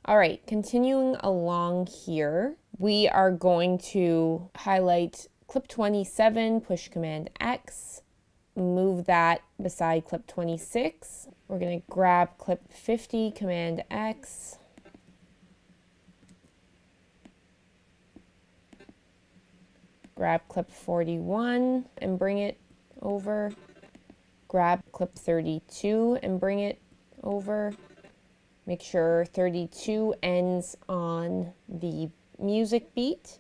All right, continuing along here, we are going to highlight clip 27, push Command X, move that beside clip 26. We're going to grab clip 50, Command X, grab clip 41 and bring it over, grab clip 32 and bring it over. Make sure 32 ends on the music beat.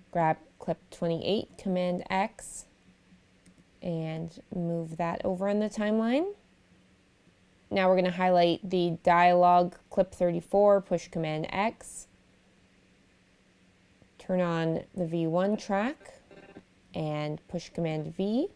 Grab clip 28, Command X, and move that over on the timeline. Now we're going to highlight the dialogue, clip 34, push Command X. Turn on the V1 track and push Command V.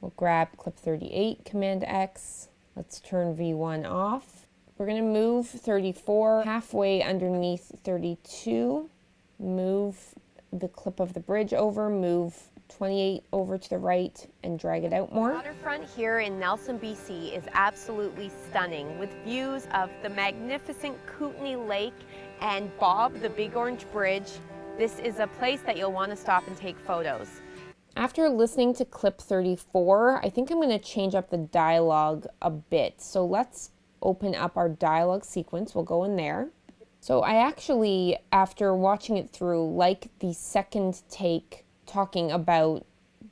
We'll grab clip 38, Command X. Let's turn V1 off. We're going to move 34 halfway underneath 32. Move the clip of the bridge over, move 28 over to the right and drag it out more. The waterfront here in Nelson, BC is absolutely stunning with views of the magnificent Kootenay Lake and Bob, the Big Orange Bridge. This is a place that you'll want to stop and take photos. After listening to clip 34, I think I'm going to change up the dialogue a bit. So let's open up our dialogue sequence. We'll go in there. So I actually, after watching it through, like the second take talking about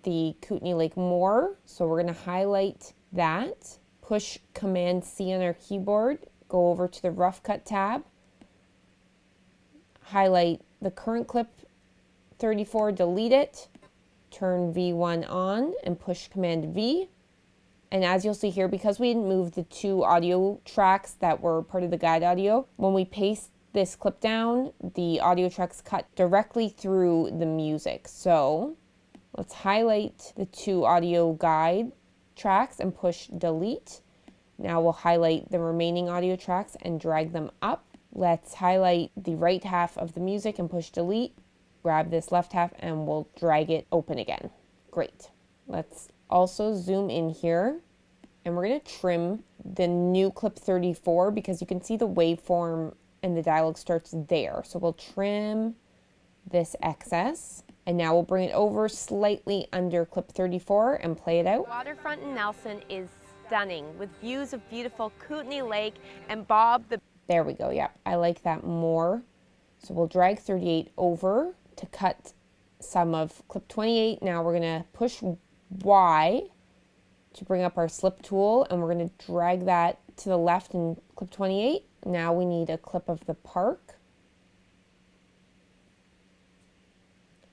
the Kootenay Lake more. So we're going to highlight that, push Command C on our keyboard, go over to the rough cut tab, highlight the current clip 34, delete it, turn V1 on and push Command V. And as you'll see here, because we didn't move the two audio tracks that were part of the guide audio, when we paste this clip down, the audio tracks cut directly through the music. So let's highlight the two audio guide tracks and push delete. Now we'll highlight the remaining audio tracks and drag them up. Let's highlight the right half of the music and push delete. Grab this left half and we'll drag it open again. Great. Let's also zoom in here and we're going to trim the new clip 34 because you can see the waveform and the dialogue starts there. So we'll trim this excess and now we'll bring it over slightly under clip 34 and play it out. Waterfront in Nelson is stunning with views of beautiful Kootenay Lake and Bob the... There we go. Yeah, I like that more. So we'll drag 38 over to cut some of clip 28. Now we're going to push Y to bring up our slip tool and we're going to drag that to the left in clip 28. Now we need a clip of the park.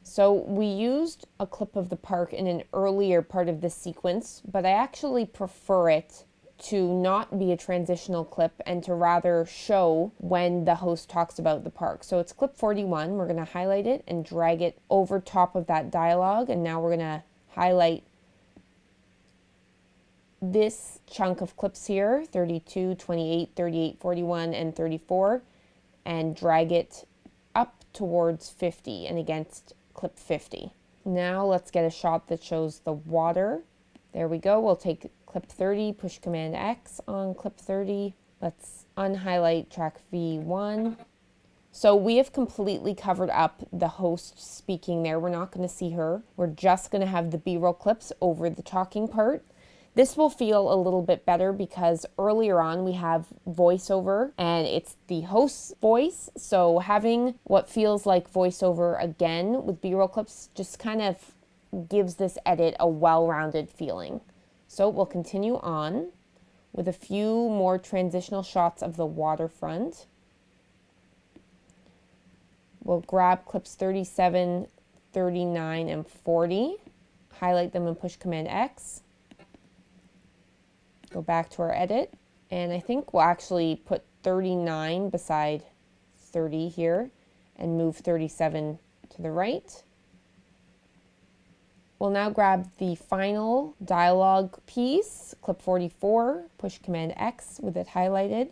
So we used a clip of the park in an earlier part of the sequence, but I actually prefer it to not be a transitional clip and to rather show when the host talks about the park. So it's clip 41. We're going to highlight it and drag it over top of that dialogue. And now we're going to highlight this chunk of clips here, 32, 28, 38, 41, and 34, and drag it up towards 50 and against clip 50. Now let's get a shot that shows the water. There we go. We'll take clip 30, push Command X on clip 30. Let's unhighlight track V1. So we have completely covered up the host speaking there. We're not going to see her. We're just going to have the B-roll clips over the talking part. This will feel a little bit better because earlier on we have voiceover and it's the host's voice. So having what feels like voiceover again with B-roll clips just kind of gives this edit a well-rounded feeling. So we'll continue on with a few more transitional shots of the waterfront. We'll grab clips 37, 39, and 40, highlight them and push Command X. Go back to our edit, and I think we'll actually put 39 beside 30 here and move 37 to the right. We'll now grab the final dialogue piece, clip 44, push Command X with it highlighted,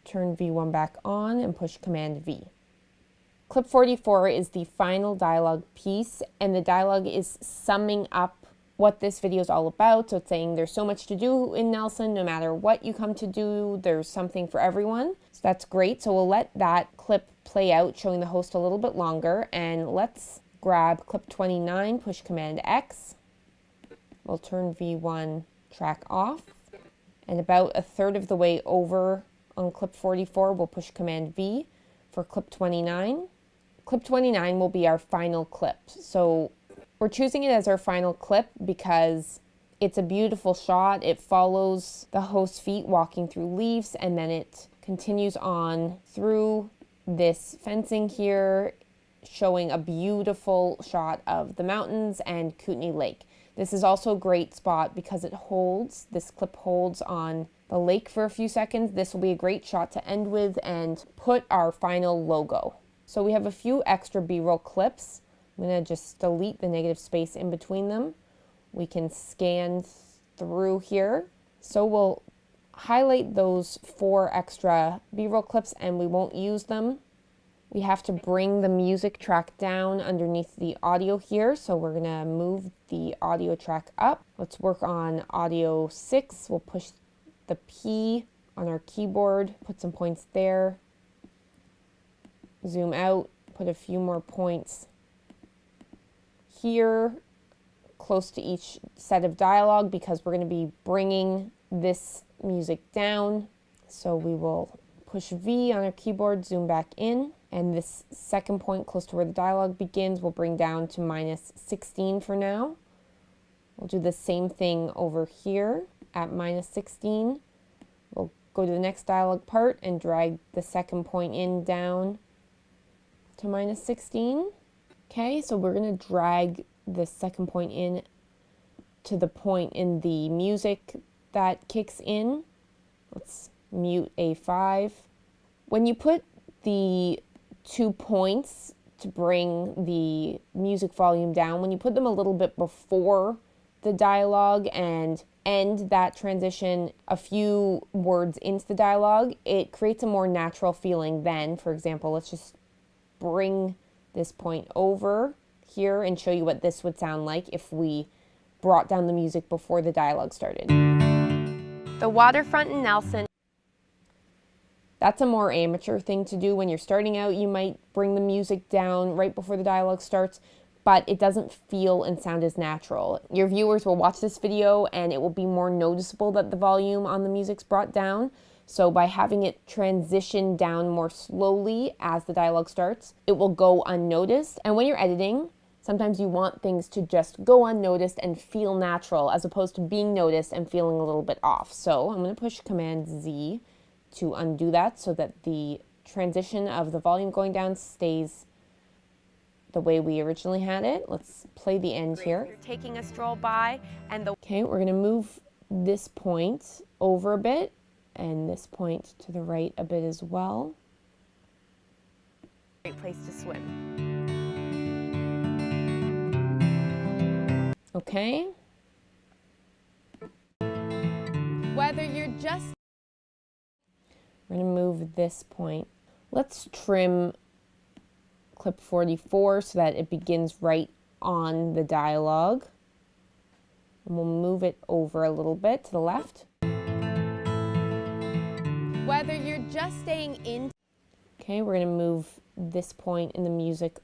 turn V1 back on and push Command V. Clip 44 is the final dialogue piece, and the dialogue is summing up what this video is all about. So it's saying there's so much to do in Nelson. No matter what you come to do, there's something for everyone. So that's great. So we'll let that clip play out, showing the host a little bit longer. And let's grab clip 29, push Command X. We'll turn V1 track off. And about a third of the way over on clip 44, we'll push Command V for clip 29. Clip 29 will be our final clip. So we're choosing it as our final clip because it's a beautiful shot. It follows the host's feet walking through leaves, and then it continues on through this fencing here, showing a beautiful shot of the mountains and Kootenay Lake. This is also a great spot because this clip holds on the lake for a few seconds. This will be a great shot to end with and put our final logo. So we have a few extra B-roll clips. I'm going to just delete the negative space in between them. We can scan through here. So we'll highlight those 4 extra B-roll clips and we won't use them. We have to bring the music track down underneath the audio here. So we're going to move the audio track up. Let's work on audio 6. We'll push the P on our keyboard, put some points there. Zoom out, put a few more points here, close to each set of dialogue because we're going to be bringing this music down. So we will push V on our keyboard, zoom back in, and this second point close to where the dialogue begins we'll bring down to -16 for now. We'll do the same thing over here at -16. We'll go to the next dialogue part and drag the second point in down to -16. Okay, so we're going to drag the second point in to the point in the music that kicks in. Let's mute A5. When you put the 2 points to bring the music volume down, when you put them a little bit before the dialogue and end that transition a few words into the dialogue, it creates a more natural feeling then. For example, let's just bring this point over here and show you what this would sound like if we brought down the music before the dialogue started. The waterfront in Nelson. That's a more amateur thing to do. When you're starting out, you might bring the music down right before the dialogue starts, but it doesn't feel and sound as natural. Your viewers will watch this video and it will be more noticeable that the volume on the music's brought down. So by having it transition down more slowly as the dialogue starts, it will go unnoticed. And when you're editing, sometimes you want things to just go unnoticed and feel natural as opposed to being noticed and feeling a little bit off. So I'm going to push Command Z to undo that so that the transition of the volume going down stays the way we originally had it. Let's play the end here. You're taking a stroll by and Okay, we're going to move this point over a bit and this point to the right a bit as well. great place to swim. Okay. Whether you're just We're going to move this point. Let's trim clip 44 so that it begins right on the dialogue. And we'll move it over a little bit to the left. whether you're just staying in. Okay, we're going to move this point in the music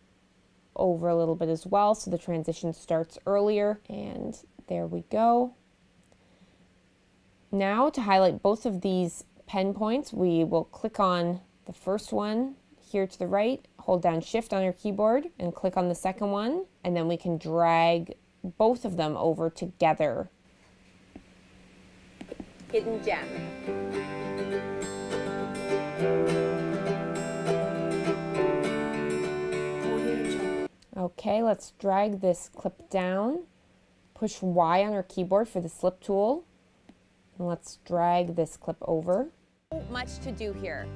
over a little bit as well so the transition starts earlier. And there we go. Now to highlight both of these pen points, we will click on the first one here to the right, hold down Shift on your keyboard and click on the second one, and then we can drag both of them over together. Hidden gem. Okay, let's drag this clip down, push Y on our keyboard for the slip tool, and let's drag this clip over. So much to do here.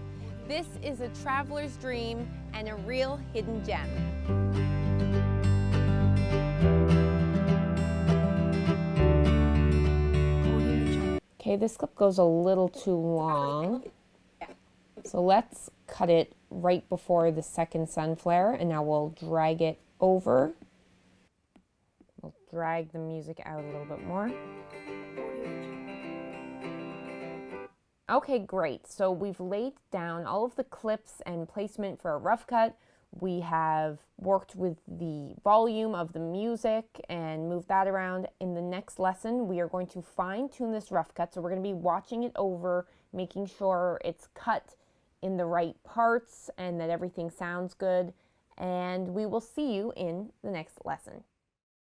This is a traveler's dream and a real hidden gem. Okay, this clip goes a little too long, so let's cut it right before the second sun flare, and now we'll drag it over. We'll drag the music out a little bit more. Okay, great. So we've laid down all of the clips and placement for a rough cut. We have worked with the volume of the music and moved that around. In the next lesson, we are going to fine tune this rough cut. So we're going to be watching it over, making sure it's cut in the right parts and that everything sounds good. And we will see you in the next lesson.